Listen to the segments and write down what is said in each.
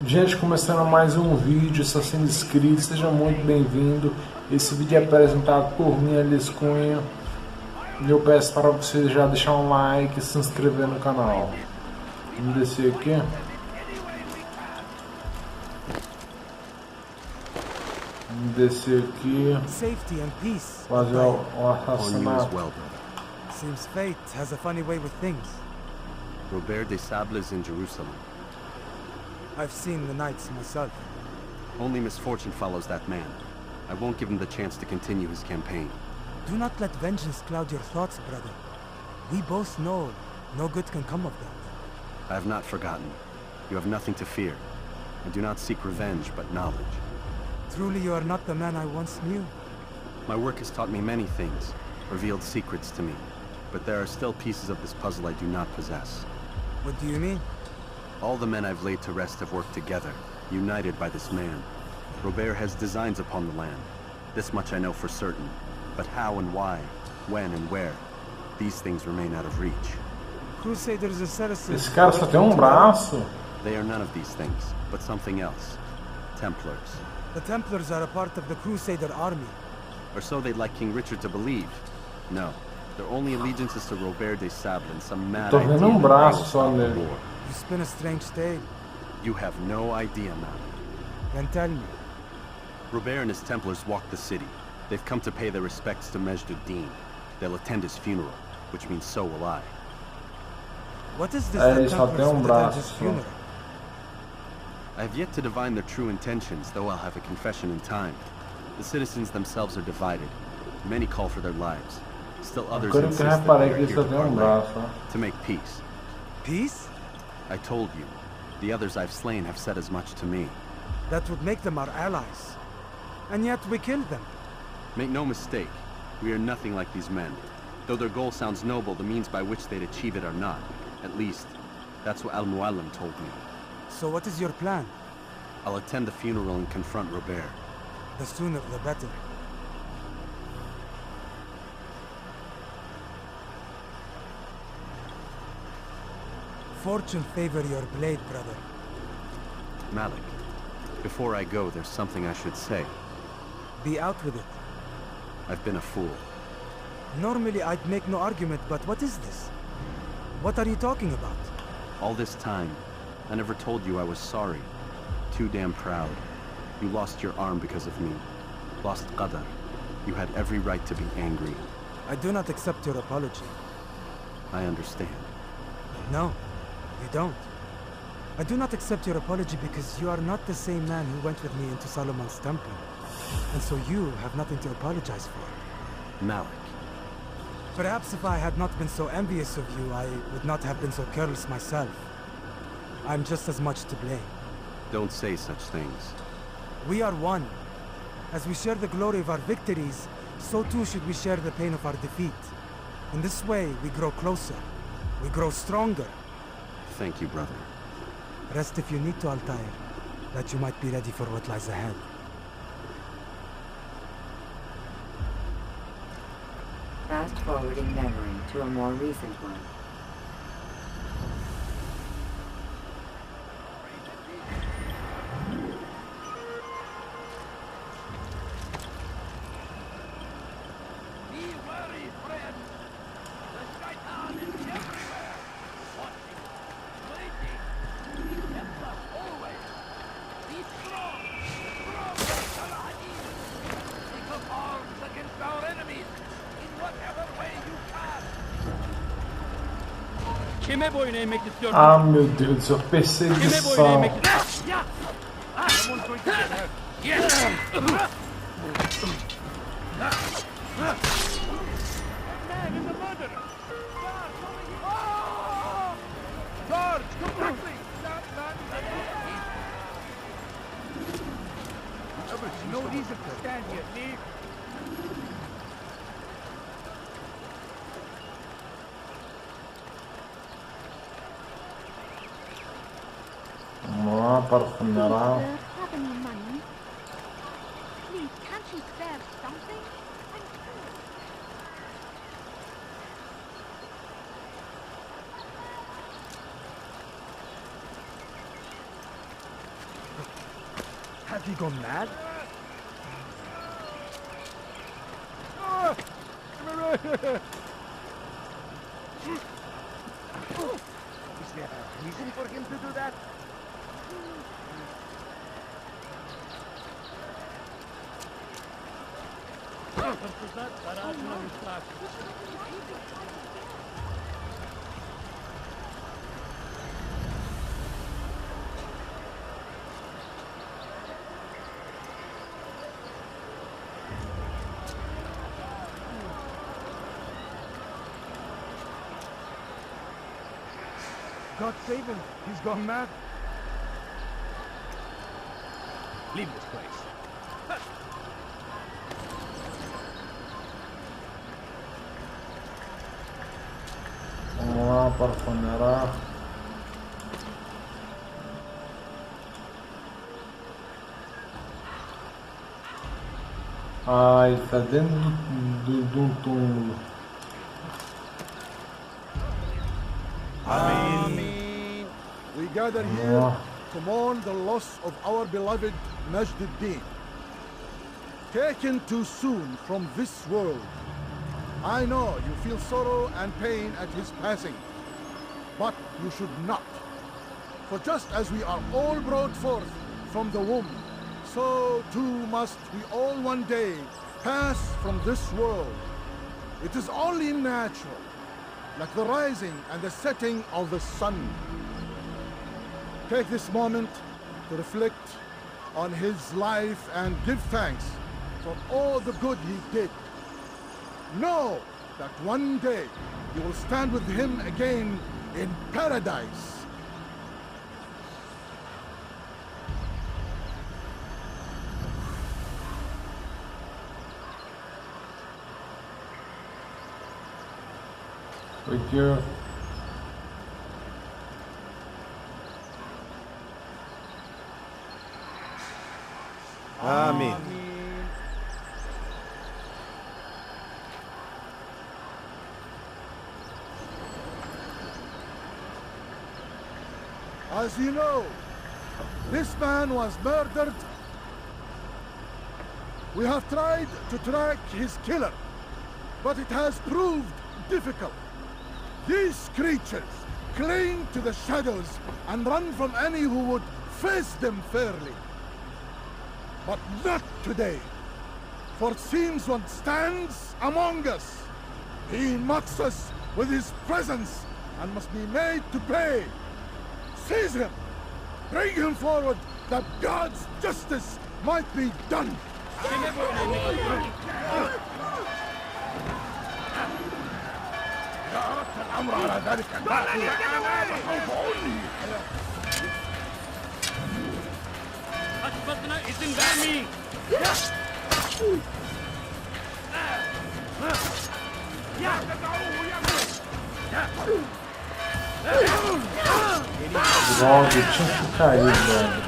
Gente, começando mais um vídeo, está sendo inscrito, seja muito bem-vindo. Esse vídeo é apresentado por mim, Alice Cunha. E eu peço para você já deixar um like e se inscrever no canal. Vamos descer aqui. Vamos descer aqui. Fazer o assassinato. Seems fate has a funny way with things. Robert de Sable is in Jerusalem. I've seen the knights myself. Only misfortune follows that man. I won't give him the chance to continue his campaign. Do not let vengeance cloud your thoughts, brother. We both know no good can come of that. I have not forgotten. You have nothing to fear. I do not seek revenge, but knowledge. Truly you are not the man I once knew. My work has taught me many things, revealed secrets to me. But there are still pieces of this puzzle I do not possess. What do you mean? All the men I've laid to rest have worked together, united by this man. Robert has designs upon the land. This much I know for certain. But how and why, when and where, these things remain out of reach. Crusaders Assassins. Esse cara só tem braço. They are none of these things, but something else. Templars. The Templars are a part of the Crusader army. Or so they'd like King Richard to believe. No. Their only allegiance is to Robert de Sable and some mad Tô idea vendo that braço they will só stop the nele. war. You spin a strange tale. You have no idea, man. Then tell me. Robert and his Templars walk the city. They've come to pay their respects to Majd-ud-Din. They'll attend his funeral, which means so will I. What is this Ele that só tem Templars would attend his braço. funeral? I have yet to divine their true intentions, though I'll have a confession in time. The citizens themselves are divided. Many call for their lives. Still others Agora que insist eu that reparei we que are ele here só to tem parlay, braço. Ó. to make peace. Peace? I told you. The others I've slain have said as much to me. That would make them our allies. And yet we killed them. Make no mistake, we are nothing like these men. Though their goal sounds noble, the means by which they'd achieve it are not. At least, that's what Al-Muallim told me. So what is your plan? I'll attend the funeral and confront Robert. The sooner the better. Fortune favor your blade, brother. Malik, before I go, there's something I should say. Be out with it. I've been a fool. Normally I'd make no argument, but what is this? What are you talking about? All this time, I never told you I was sorry. Too damn proud. You lost your arm because of me. Lost Qadar. You had every right to be angry. I do not accept your apology. I understand. No, you don't. I do not accept your apology because you are not the same man who went with me into Solomon's temple. And so you have nothing to apologize for. Malik. Perhaps if I had not been so envious of you, I would not have been so careless myself. I'm just as much to blame. Don't say such things. We are one. As we share the glory of our victories, so too should we share the pain of our defeat. In this way, we grow closer. We grow stronger. Thank you, brother. Rest if you need to, Altair, that you might be ready for what lies ahead. Fast forwarding memory to a more recent one. Ah, meu Deus do céu, perseguição. Vamos lá para o funeral. Have you gone mad? Is there a reason for him to do that? God save him. He's gone mad. Leave this place. Vamos lá para o funeral. Ah, ele tá dentro de um túmulo. We gather here to mourn the loss of our beloved Majd-ad-Din, taken too soon from this world. I know you feel sorrow and pain at his passing, but you should not. For just as we are all brought forth from the womb, so too must we all one day pass from this world. It is only natural, like the rising and the setting of the sun. Take this moment to reflect on his life and give thanks for all the good he did. Know that one day you will stand with him again in paradise. Thank you. Amen. As you know, this man was murdered. We have tried to track his killer, but it has proved difficult. These creatures cling to the shadows and run from any who would face them fairly. But not today, for it seems one stands among us. He mocks us with his presence and must be made to pay. Seize him! Bring him forward that God's justice might be done! الأمر على ذلك أثبتنا إذن دامي Droga, eu tinha que cair, velho.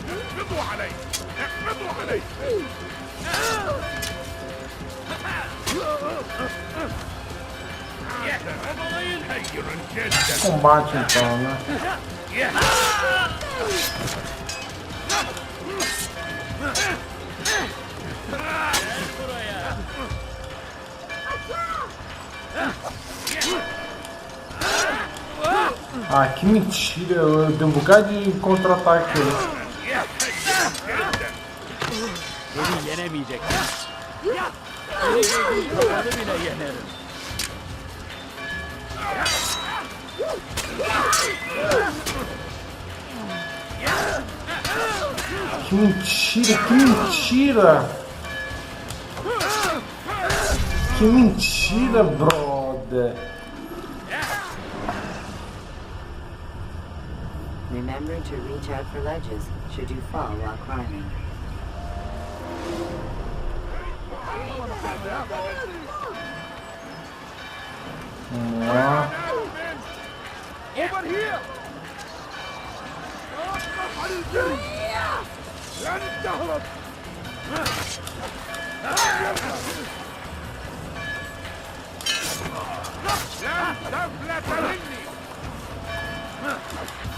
اقبضوا علي اقبضوا علي Combate então, né? Ah, que mentira, eu dei um bocado de contra-ataque aí. Beni yenemeyecek. Beni gördüğü kafanı bile yenerim. Que mentira, que mentira! Que mentira, brother! Remember to reach out for ledges should you fall while climbing. Vamos lá. Over here! لن تهرب! لن تفلت مني!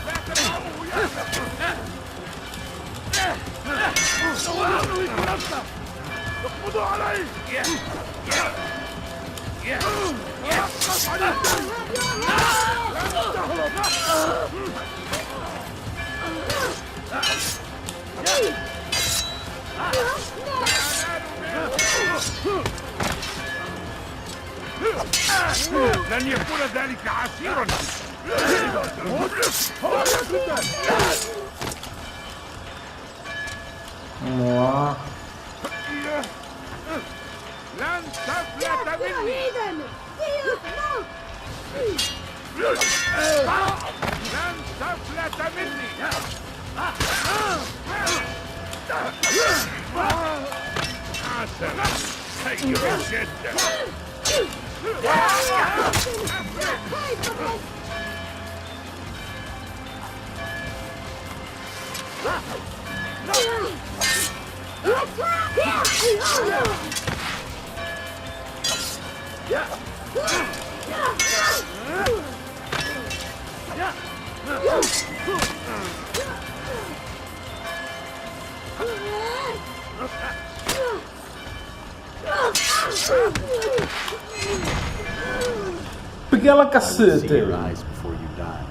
لا تدعوه يهرب! لن يكون ذلك عسيرا. لن تفلت مني. لن تفلت مني. عسل سيء جدا. Peguei ela, See cacete. your eyes before you die.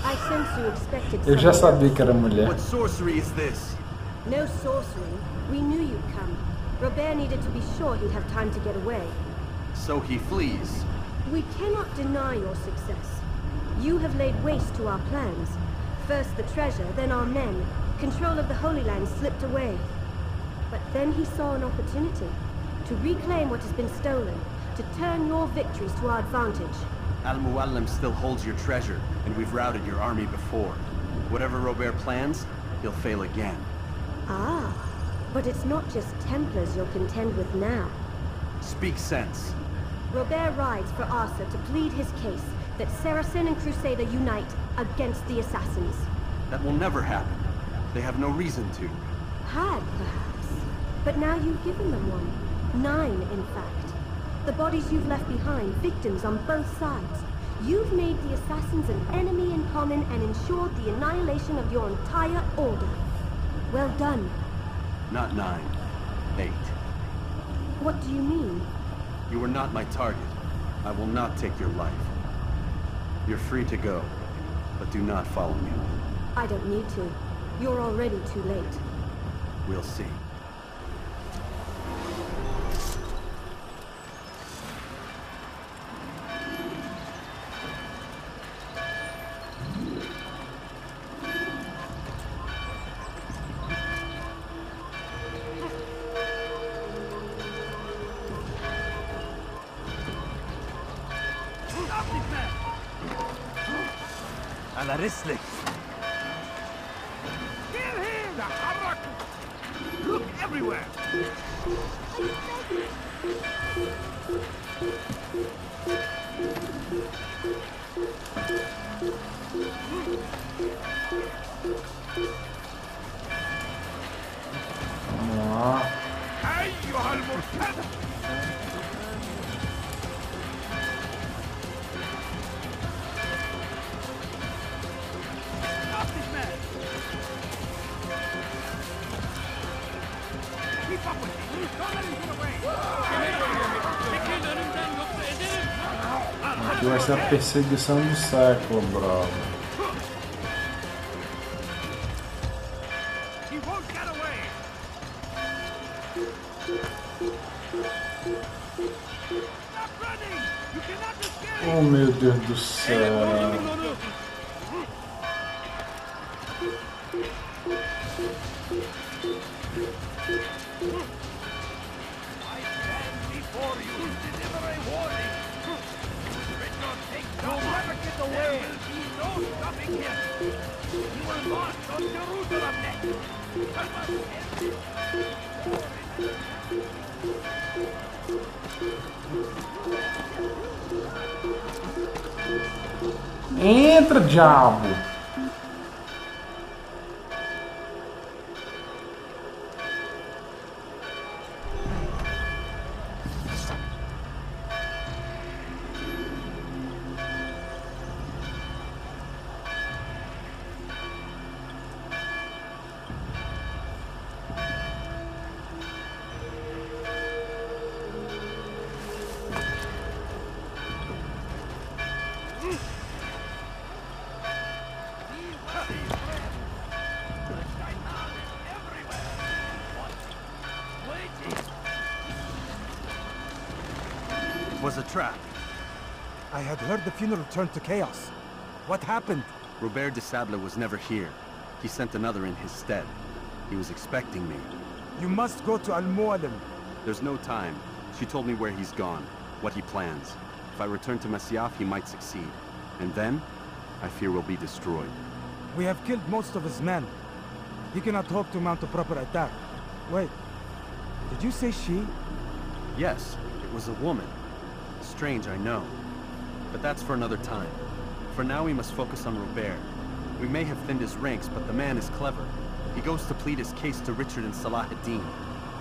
I sense you expected Eu já someone sabia else. que era mulher. What sorcery is this? No sorcery. We knew you'd come. Robert needed to be sure he'd have time to get away. So he flees. We cannot deny your success. You have laid waste to our plans. First the treasure, then our men. Control of the Holy Land slipped away. But then he saw an opportunity to reclaim what has been stolen, to turn your victories to our advantage. Al-Muallim still holds your treasure, and we've routed your army before. Whatever Robert plans, he'll fail again. Ah, but it's not just Templars you'll contend with now. Speak sense. Robert rides for Arthur to plead his case that Saracen and Crusader unite against the Assassins. That will never happen. They have no reason to. Had, perhaps. But now you've given them one. 9, in fact. The bodies you've left behind, victims on both sides. You've made the Assassins an enemy in common and ensured the annihilation of your entire order. Well done. Not 9. 8. What do you mean? You are not my target. I will not take your life. You're free to go, but do not follow me. I don't need to. You're already too late. We'll see. على رسلك. Kill him! تحركوا! Look everywhere! أيها المرتد! Aqui vai ser a perseguição do século, brother. He won't get away. Stop running! You cannot escape! Oh, meu Deus do céu. I stand before you to deliver a warning. Richard, take you'll never get away. There will be no stopping him. He will march on Jerusalem next. Help us end. Entra, diabo! was a trap. I had heard the funeral turned to chaos. What happened? Robert de Sable was never here. He sent another in his stead. He was expecting me. You must go to Al-Mualim. There's no time. She told me where he's gone, what he plans. If I return to Masyaf, he might succeed. And then, I fear we'll be destroyed. We have killed most of his men. He cannot hope to mount a proper attack. Wait, did you say she? Yes, it was a woman. Strange, I know. But that's for another time. For now, we must focus on Robert. We may have thinned his ranks, but the man is clever. He goes to plead his case to Richard and Salah ad-Din,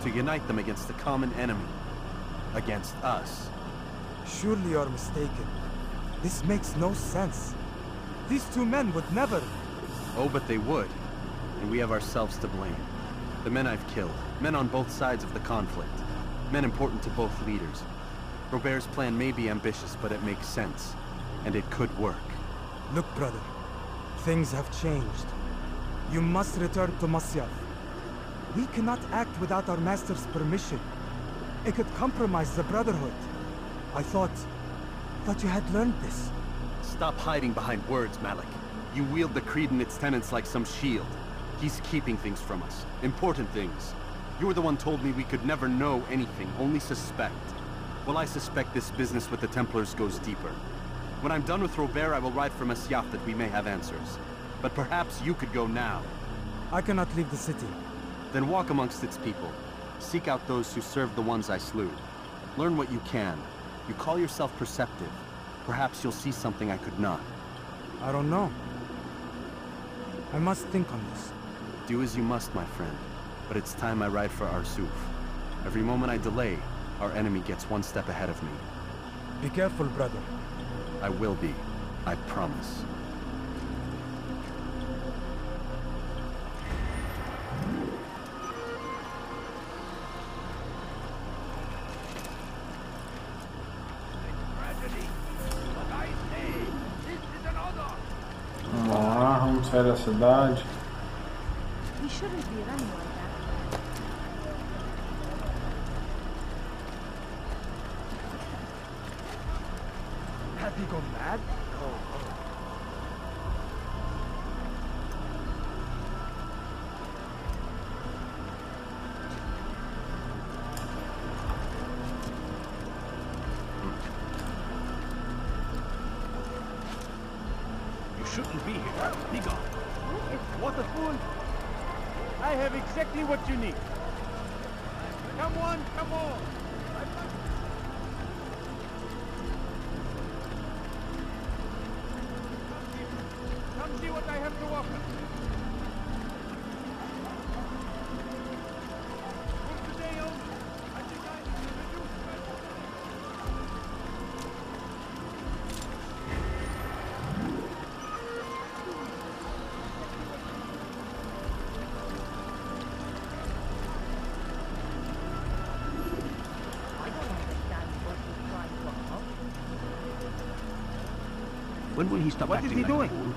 to unite them against the common enemy. Against us. Surely you're mistaken. This makes no sense. These two men would never... Oh, but they would. And we have ourselves to blame. The men I've killed, men on both sides of the conflict. Men important to both leaders. Robert's plan may be ambitious, but it makes sense. And it could work. Look, brother. Things have changed. You must return to Masyaf. We cannot act without our master's permission. It could compromise the Brotherhood. I thought you had learned this. Stop hiding behind words, Malik. You wield the creed and its tenets like some shield. He's keeping things from us. Important things. You were the one told me we could never know anything, only suspect. Well, I suspect this business with the Templars goes deeper. When I'm done with Robert, I will ride for Masyaf that we may have answers. But perhaps you could go now. I cannot leave the city. Then walk amongst its people. Seek out those who served the ones I slew. Learn what you can. You call yourself perceptive. Perhaps you'll see something I could not. I don't know. I must think on this. Do as you must, my friend. But it's time I ride for Arsuf. Every moment I delay, our enemy gets one step ahead of me. Be careful, brother. I will be. I promise. Vamos lá, vamos sair da cidade. We shouldn't be running like that. Have you gone mad? You shouldn't be here. Be gone. What a fool! I have exactly what you need. Come on, come on! Come see what I have to offer. For today only, I think I introduce myself. When will he stop What acting is he like doing? a fool?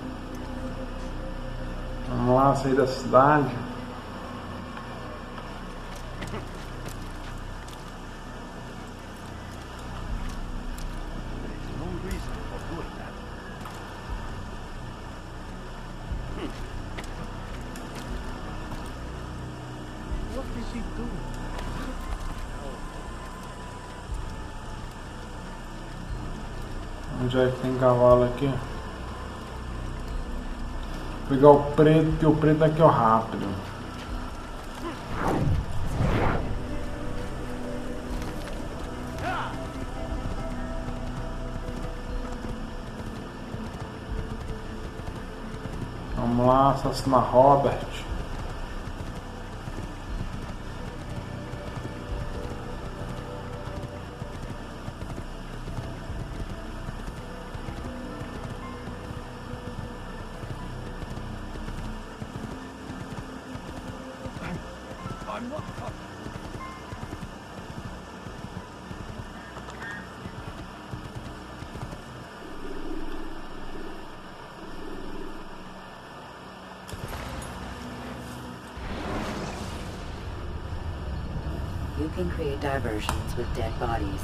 Vamos lá, sair da cidade. There's no reason for doing that. What is he doing? Onde é que tem cavalo aqui? Vou pegar o preto, porque o preto aqui é o rápido. Vamos lá, assassinar Robert. I'm not fucking. You can create diversions with dead bodies.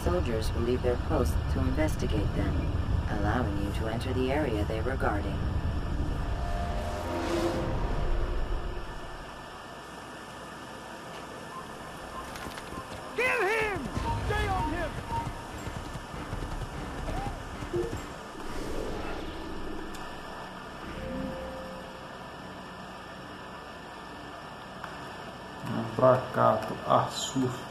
soldiers will leave their posts to investigate them, allowing you to enter the area they were guarding. Kill him! Stay on him! Pra cá, surf.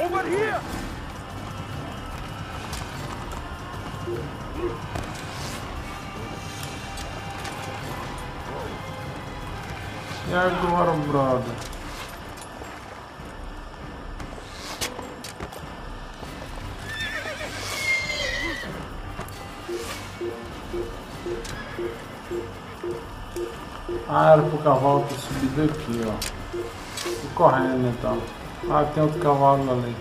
Over here! E agora, brother? Ah, era pro cavalo ter subido aqui, ó. Tô correndo então. Ah, tem outro cavalo ali.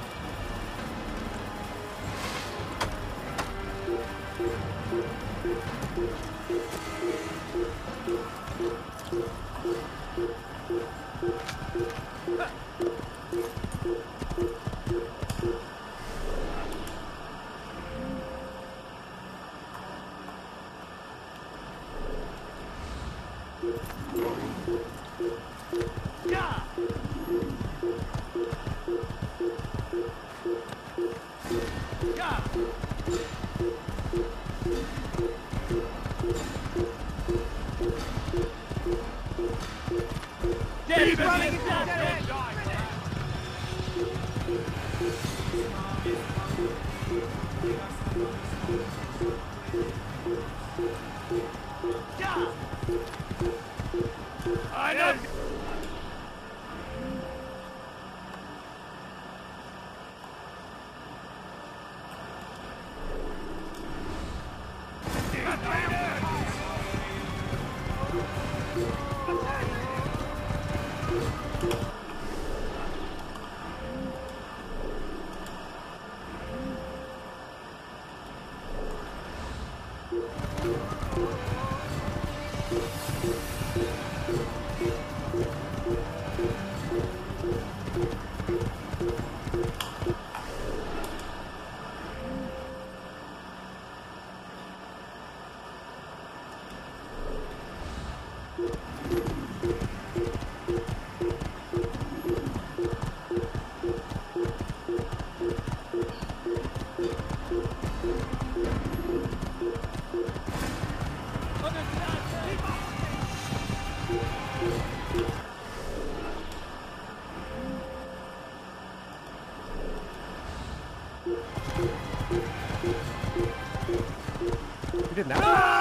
Did that?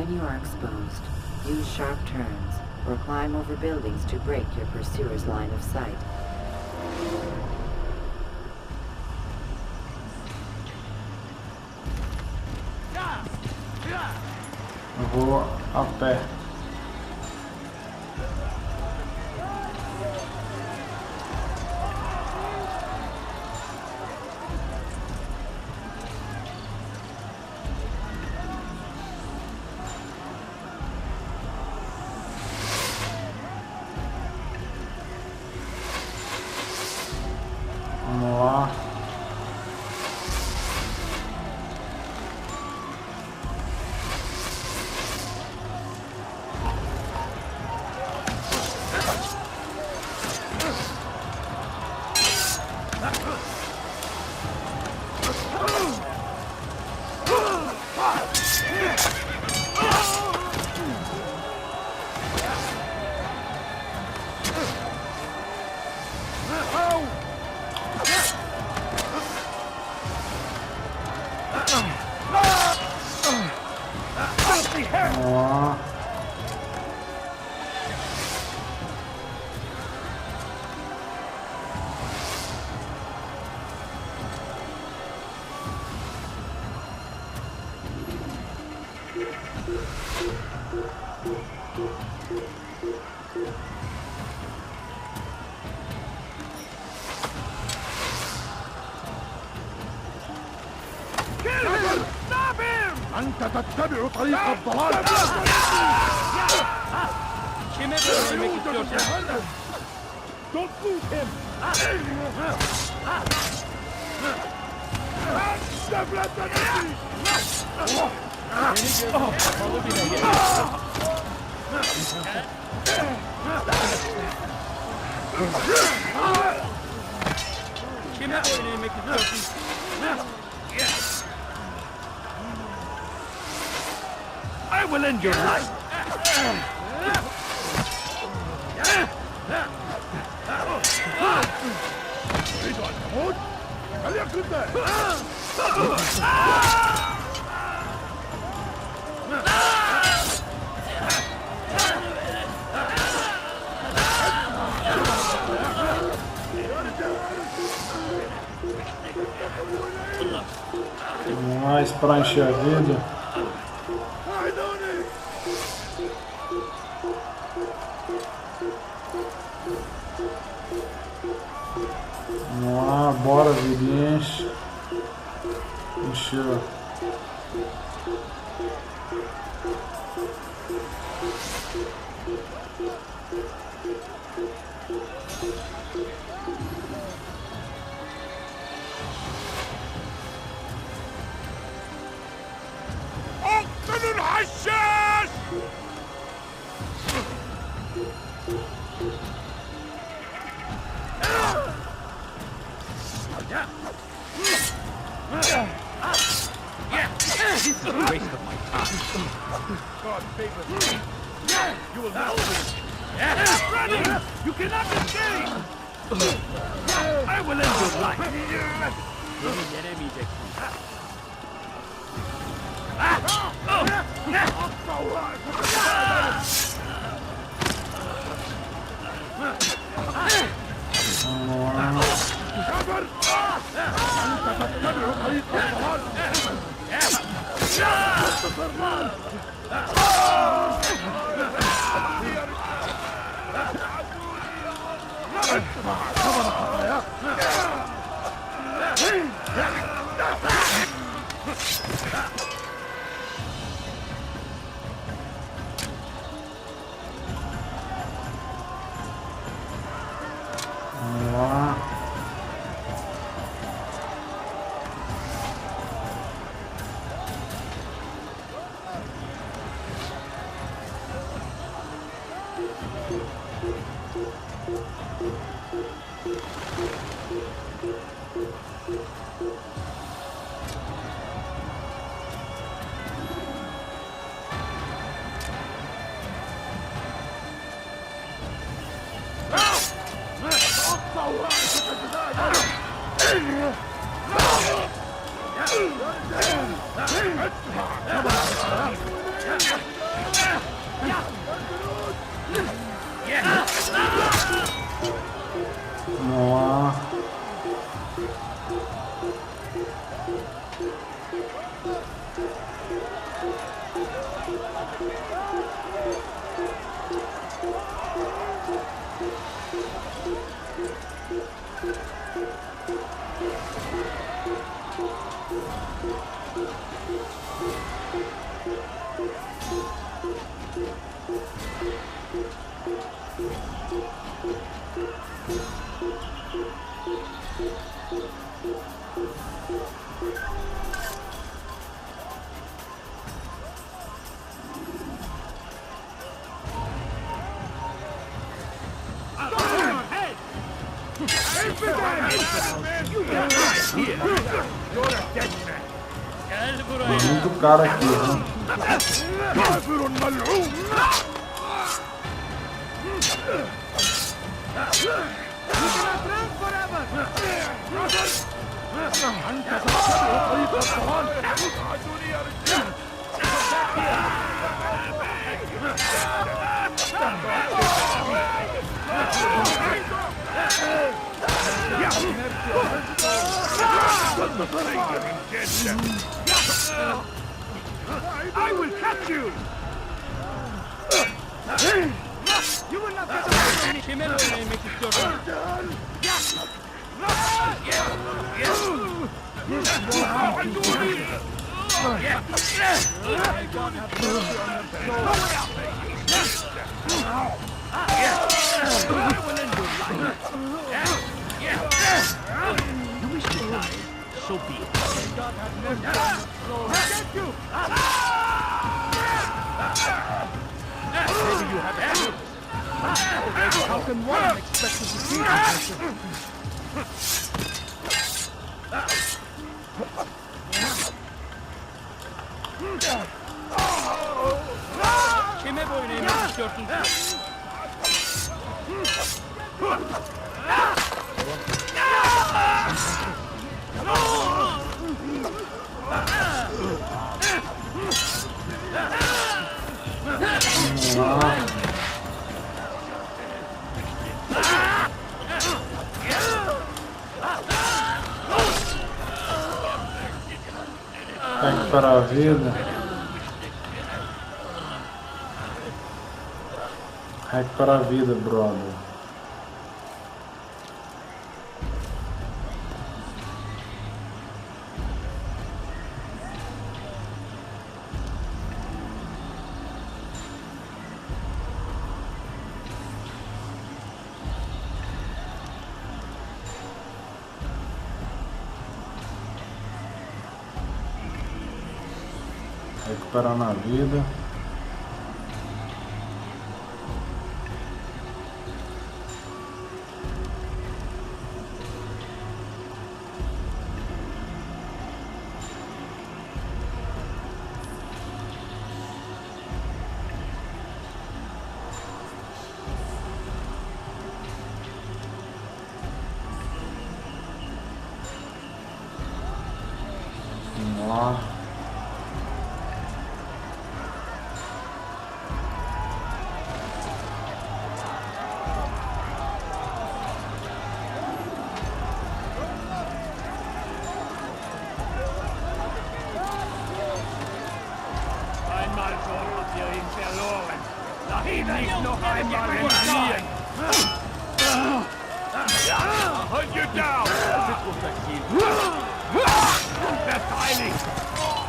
When you are exposed, use sharp turns or climb over buildings to break your pursuer's line of sight. Eu vou a pé. Vamos lá. Vamos lá. أنت تتبع طريق الضلال. Don't lose him. I will end your life. Vamos lá, isso para encher a vida. Vamos lá, bora, vidinhas. Encheu. أبطل الحشاش! This is a waste of my time. God favor me. You will not lose. Running! You cannot escape! I will end your life. Vamos lá. Vamos lá. Tem muito cara aqui, né? I will catch you! You will not get away from me! Kimero will make it your You wish to die? So be it. Maybe you have a how can one expect to defeat him? Kime boyun eğmek istiyorsun? Para a vida. Para a vida, brother. Recuperando a vida. Vamos lá. Hunt you down! Verteidigt!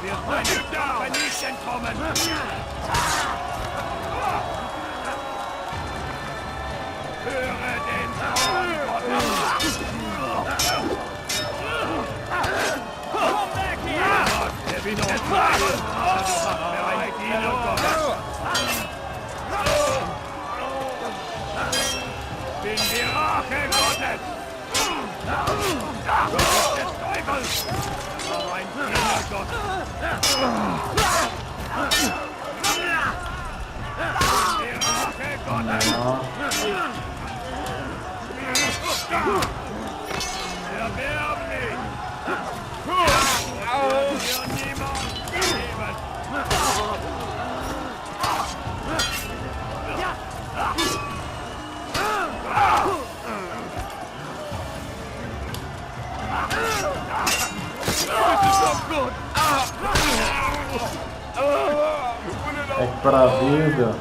Wir hunt you down! Vernichten kommen! Höre den Zorn Komm weg hier! Der bin noch bereit, bin die Rache Gottes! Des Teufels! Aber ein Gott! Die Rache Gottes! Erbärmlich! Dir niemand geben! Recuperar a vida.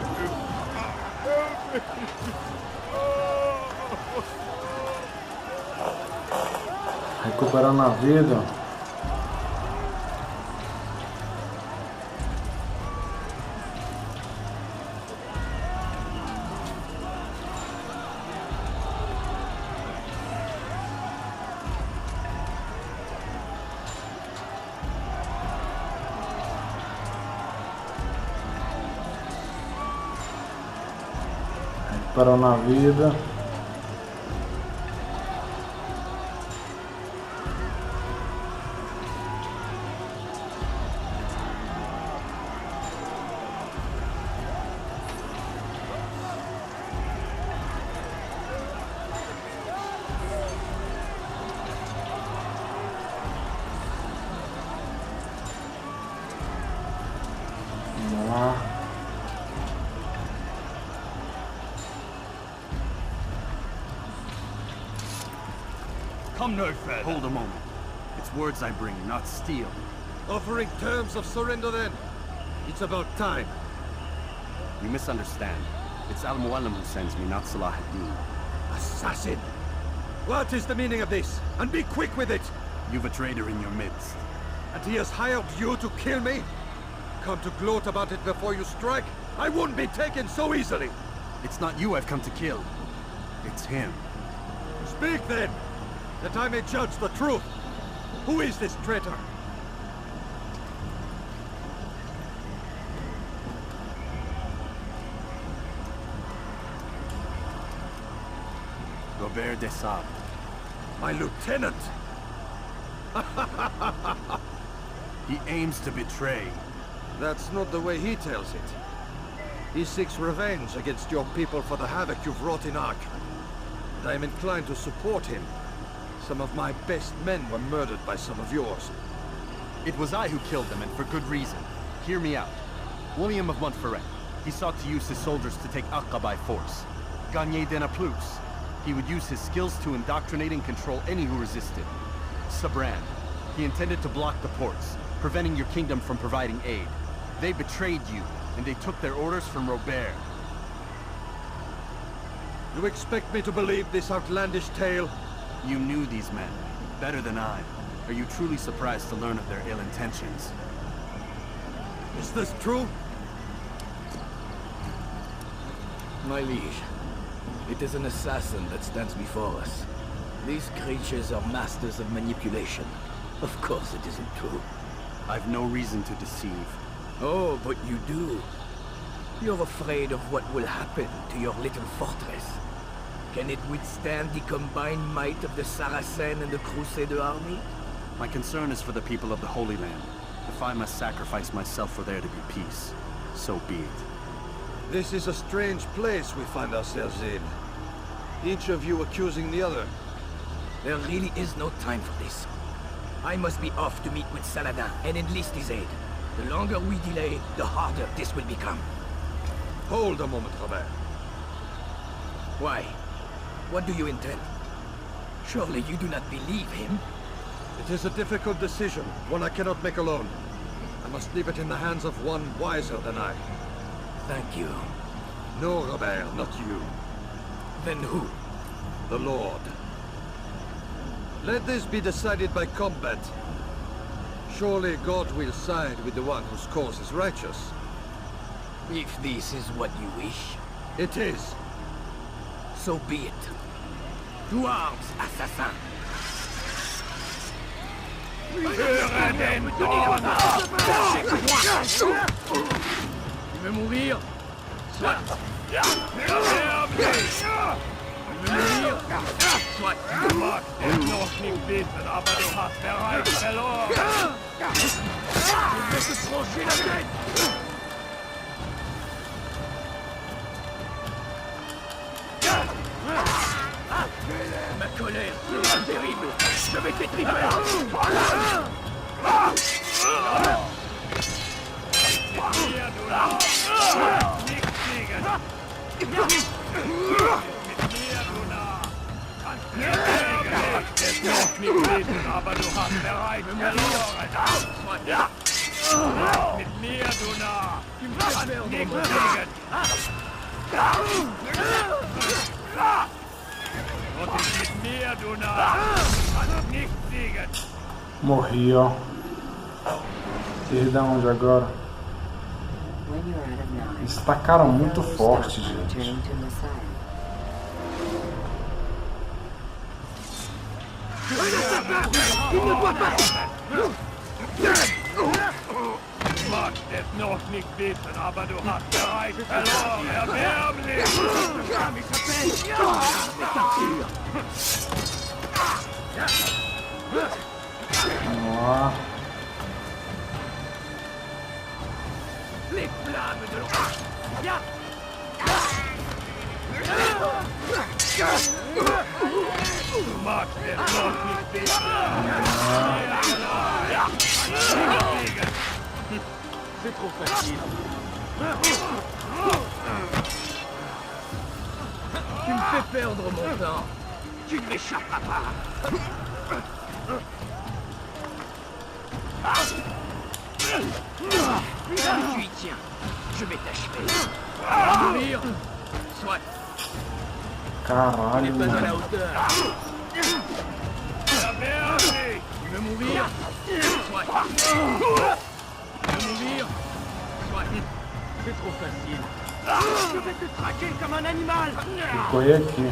Recuperando a vida. Recuperando a vida. Vamos lá. Come no further. Hold a moment. It's words I bring, not steel. Offering terms of surrender then. It's about time. You misunderstand. It's Al-Mualim who sends me, not Salah ad-Din. Assassin! What is the meaning of this? And be quick with it! You've a traitor in your midst. And he has hired you to kill me? Come to gloat about it before you strike? I wouldn't be taken so easily! It's not you I've come to kill. It's him. Speak then, that I may judge the truth. Who is this traitor? Robert de Sable. My lieutenant! He aims to betray. That's not the way he tells it. He seeks revenge against your people for the havoc you've wrought in Ark. And I am inclined to support him. Some of my best men were murdered by some of yours. It was I who killed them, and for good reason. Hear me out. William of Montferrat. He sought to use his soldiers to take Acre by force. Gagné de Naplouse. He would use his skills to indoctrinate and control any who resisted. Sabran. He intended to block the ports, preventing your kingdom from providing aid. They betrayed you, and they took their orders from Robert. You expect me to believe this outlandish tale? You knew these men, better than I. Are you truly surprised to learn of their ill intentions? Is this true? My liege, it is an assassin that stands before us. These creatures are masters of manipulation. Of course it isn't true. I've no reason to deceive. Oh, but you do. You're afraid of what will happen to your little fortress. Can it withstand the combined might of the Saracen and the Crusader army? My concern is for the people of the Holy Land. If I must sacrifice myself for there to be peace, so be it. This is a strange place we find ourselves in. Each of you accusing the other. There really is no time for this. I must be off to meet with Saladin and enlist his aid. The longer we delay, the harder this will become. Hold a moment, Robert. Why? What do you intend? Surely you do not believe him? It is a difficult decision, one I cannot make alone. I must leave it in the hands of one wiser than I. Thank you. No, Robert, not you. Then who? The Lord. Let this be decided by combat. Surely God will side with the one whose cause is righteous. If this is what you wish, It is. so be it. To arms, assassin! Tu veux mourir? Soit. Tu veux mourir? Soit. Du magst den noch nicht bitten, aber du hast bereits verloren. Je vais te trancher la tête! Ma colère est terrible! Je vais t'étriper! Hier, du Narr! Nichts gegen! Mit mir, du Narr! Kannst mir es noch nicht bitten, aber du hast bereits verloren! Mit mir, du Narr! Kannst nichts siegen! Gott ist mit mir, du Narr! Kannst nichts siegen! Morri, ó. Perdão onde agora? When you're out of knives, Eles tacaram muito never forte, stop gente. returning to Messiah. Du magst es noch nicht wissen, aber du hast bereits verloren! Erbärmlich! Vamos lá. Les flammes de l'or. Ya. Du magst es noch nicht wissen! C'est trop facile. Tu me fais perdre mon temps. Tu ne m'échapperas pas. Tu y tiens. Je vais t'achever. Mourir. Soit. Caralho, Tu n'es pas à la mano. hauteur. Erbärmlich! Tu veux mourir? Soit. Tu veux mourir? Soit. C'est trop facile. Je vais te traquer comme un animal. Correr aqui.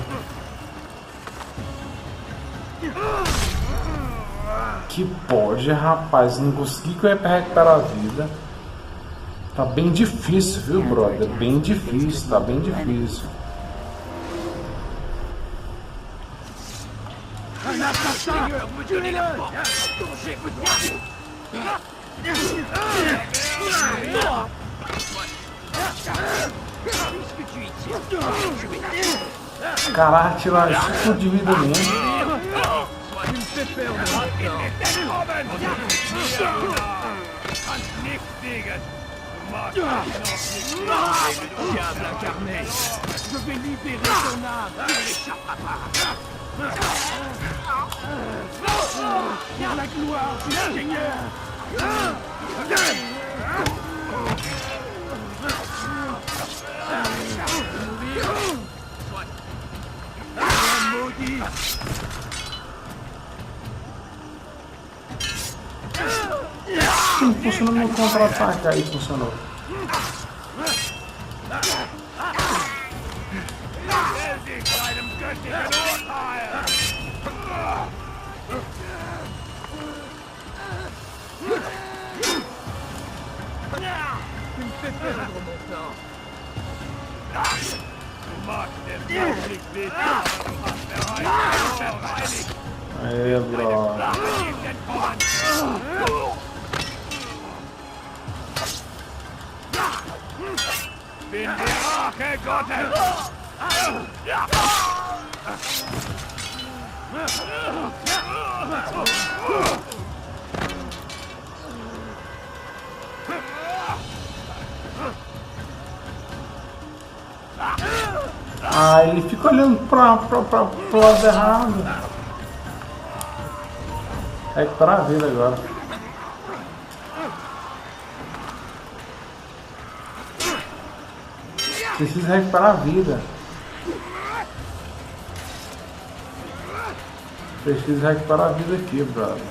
Que pode, rapaz. Não consegui correr pra recuperar a vida. Tá bem difícil, viu, brother? Bem difícil, tá bem difícil. Un assassin me donner la force dont j'ai besoin. Puisque tu y tiens, je vais t'achever. Caraca, tirar isso de vida mesmo. Tu me fais perdre mon temps. Kannst nichts siegen! Du magst es noch nicht wissen! Diable incarné, je vais libérer ton âme. Tu ne l'échapperas pas. Vers la gloire du Seigneur. Mourir. Soit. Maudit. Sim, funcionou meu contra-ataque. Aí funcionou. Stell dich deinem göttlichen Urteil! Tu me fais perdre mon temps. Du magst es noch nicht wissen, aber du hast bereits verteidigt! Aê, brother. Bin die Rache Gottes! Ah, ele fica olhando pro lado errado. Recuperar a vida agora. Precisa recuperar a vida. Preciso recuperar a vida aqui, brother.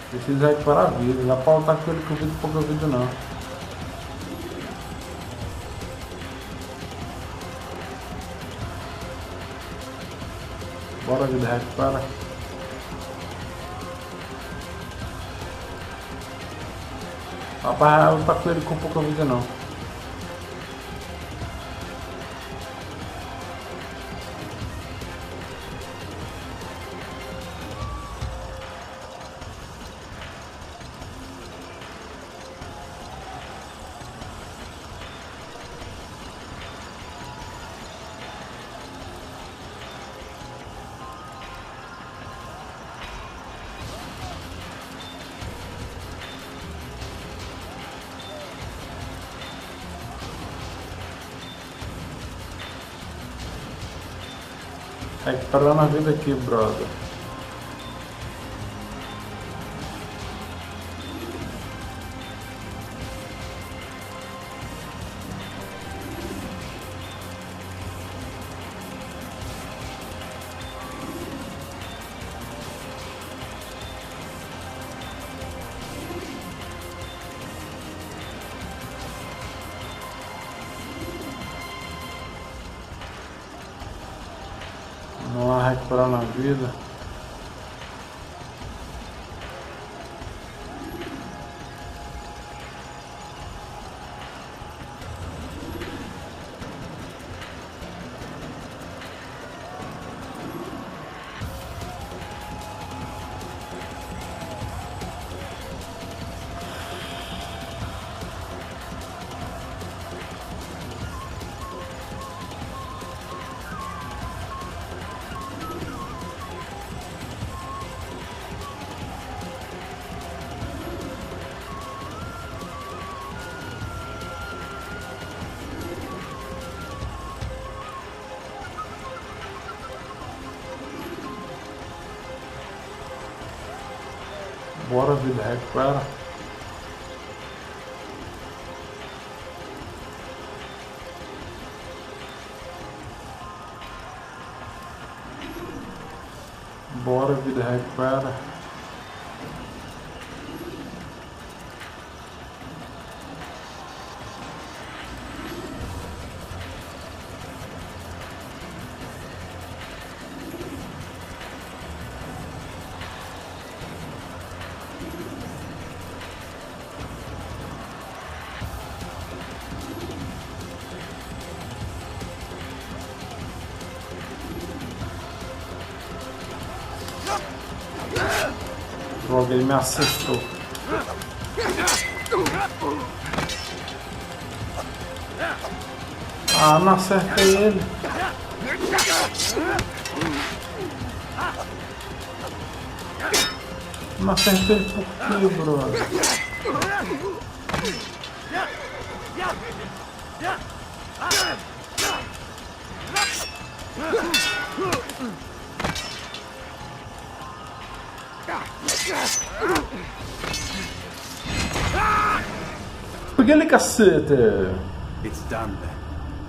Preciso recuperar a vida. Não dá pra lutar com ele com vida pouca vida não. Bora, vida, recupera. Rapaz, não lutar com ele com pouca vida não. Recuperando a vida aqui, brother. recuperando a vida. Bora, vida, recupera. Bora, vida, recupera. Droga, ele me acertou. Ah, não acertei ele. Não acertei ele por quê, brother? Peguei ele, cacete! It's done then.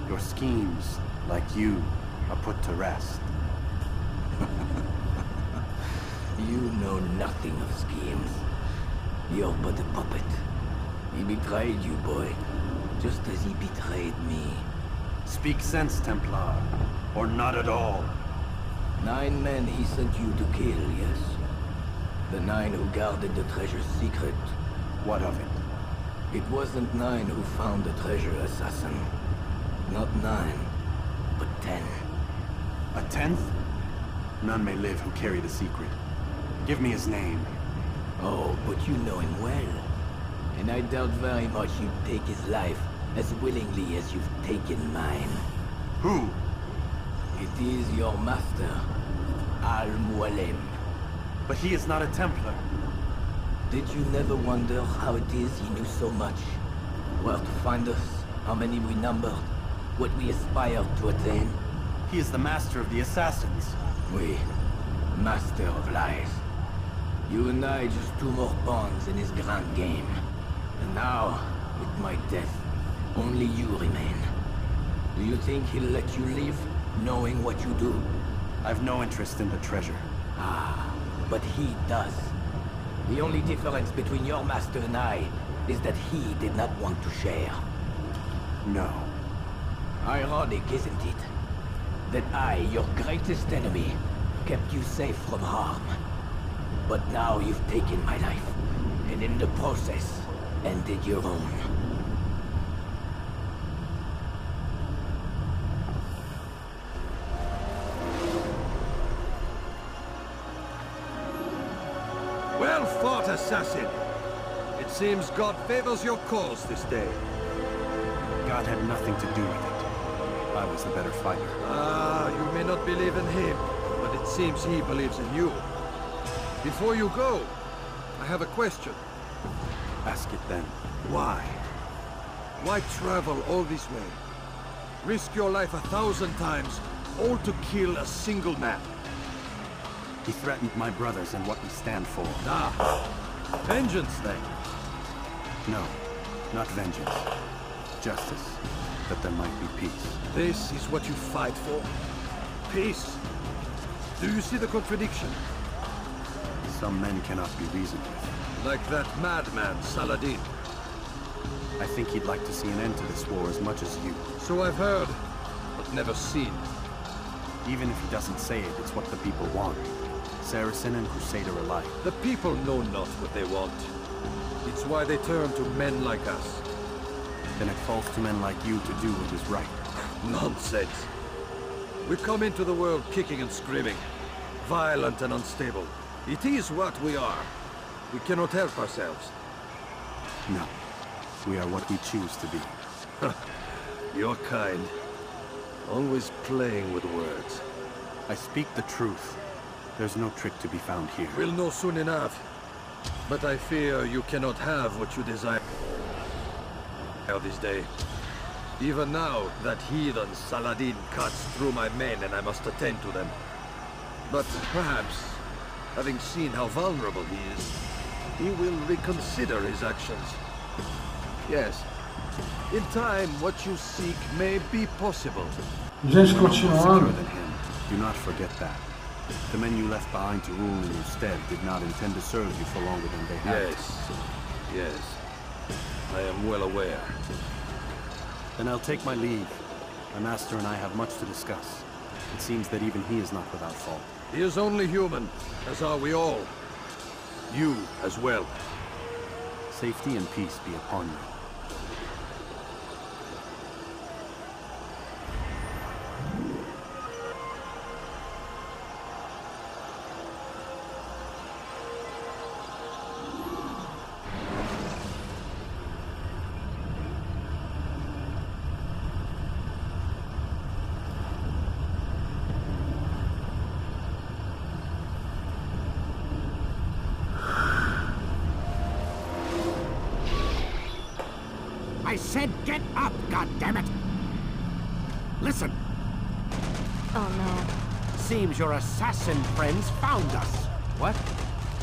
Your schemes, like you, are put to rest. You know nothing of schemes. You're but a puppet. He betrayed you, boy. Just as he betrayed me. Speak sense, Templar. Or not at all. 9 men he sent you to kill, yes? The 9 who guarded the treasure's secret. What of it? It wasn't 9 who found the treasure, assassin. Not 9, but 10. A 10th? None may live who carry the secret. Give me his name. Oh, but you know him well. And I doubt very much you'd take his life as willingly as you've taken mine. Who? It is your master, Al-Mualim. But he is not a Templar. Did you never wonder how it is he knew so much? Where to find us, how many we numbered, what we aspired to attain? He is the master of the assassins. Oui, master of lies. You and I just 2 more pawns in his grand game. And now, with my death, only you remain. Do you think he'll let you live, knowing what you do? I've no interest in the treasure. Ah, but he does. The only difference between your master and I is that he did not want to share. No. Ironic, isn't it? That I, your greatest enemy, kept you safe from harm. But now you've taken my life, and in the process, ended your own. Well fought, assassin. It seems God favors your cause this day. God had nothing to do with it. I was the better fighter. Ah, you may not believe in him, but it seems he believes in you. Before you go, I have a question. Ask it then. Why? Why travel all this way? Risk your life 1,000 times, all to kill a single man. He threatened my brothers and what we stand for. Ah, vengeance then. No, not vengeance. Justice, that there might be peace. This is what you fight for? Peace? Do you see the contradiction? Some men cannot be reasoned with. Like that madman, Saladin. I think he'd like to see an end to this war as much as you. So I've heard, but never seen. Even if he doesn't say it, it's what the people want. Saracen and Crusader alike. The people know not what they want. It's why they turn to men like us. Then it falls to men like you to do what is right. Nonsense. We come into the world kicking and screaming, violent and unstable. It is what we are. We cannot help ourselves. No. We are what we choose to be. Your kind. Always playing with words. I speak the truth. There's no trick to be found here. We'll know soon enough. But I fear you cannot have what you desire this day. Even now, that heathen Saladin cuts through my men and I must attend to them. But perhaps, having seen how vulnerable he is, he will reconsider his actions. Yes. In time, what you seek may be possible. Gente, continuando. Than him. Do not forget that. The men you left behind to rule in your stead did not intend to serve you for longer than they had. Yes. I am well aware. Then I'll take my leave. My master and I have much to discuss. It seems that even he is not without fault. He is only human, as are we all. You as well. Safety and peace be upon you. I said get up, goddammit! Listen. Oh no. Seems your assassin friends found us. What?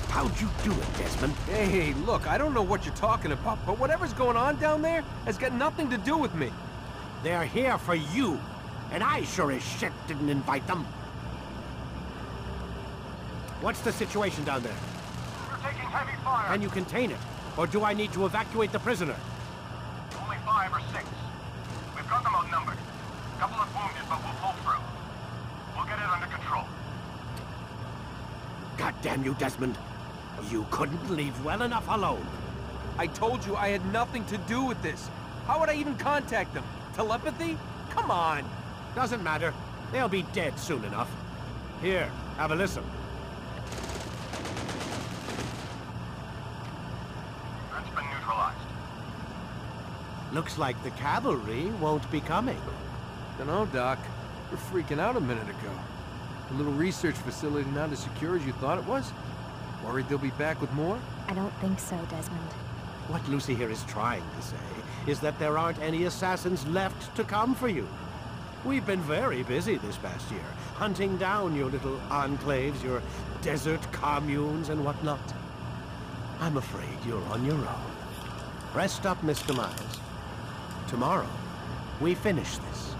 How'd you do it, Desmond? Hey, look, I don't know what you're talking about, but whatever's going on down there has got nothing to do with me. They're here for you, and I sure as shit didn't invite them. What's the situation down there? We're taking heavy fire. Can you contain it? Or do I need to evacuate the prisoner? Only 5 or 6. We've got them outnumbered. A couple of wounded, but we'll pull through. We'll get it under control. God damn you, Desmond. You couldn't leave well enough alone. I told you I had nothing to do with this. How would I even contact them? Telepathy? Come on. Doesn't matter. They'll be dead soon enough. Here, have a listen. Threat's been neutralized. Looks like the cavalry won't be coming. Dunno, Doc. We're freaking out a minute ago. The little research facility not as secure as you thought it was? Worried they'll be back with more? I don't think so, Desmond. What Lucy here is trying to say is that there aren't any assassins left to come for you. We've been very busy this past year, hunting down your little enclaves, your desert communes and whatnot. I'm afraid you're on your own. Rest up, Mr. Miles. Tomorrow, we finish this.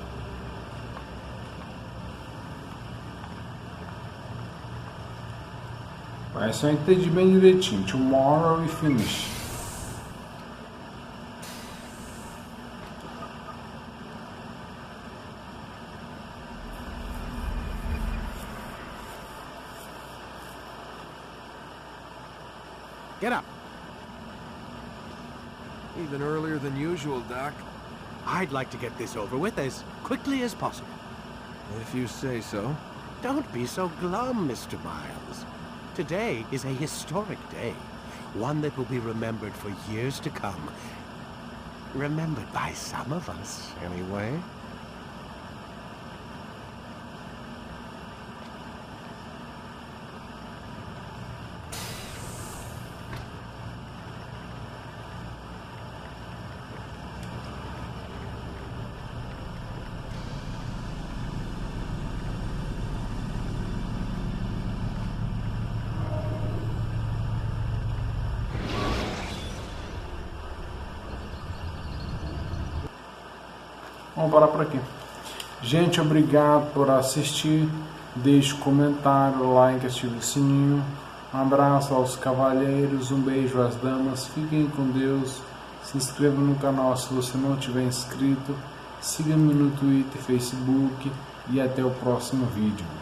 Mas só entendi bem direitinho. Tomorrow we finish. Get up. Even earlier than usual, Doc. I'd like to get this over with as quickly as possible. If you say so. Don't be so glum, Mr. Miles. Today is a historic day. One that will be remembered for years to come. Remembered by some of us, anyway. Vamos parar por aqui. Gente, obrigado por assistir. Deixe um comentário, like, ative o sininho. Um abraço aos cavalheiros, um beijo às damas. Fiquem com Deus. Se inscreva no canal se você não tiver inscrito. Siga-me no Twitter, Facebook, e até o próximo vídeo.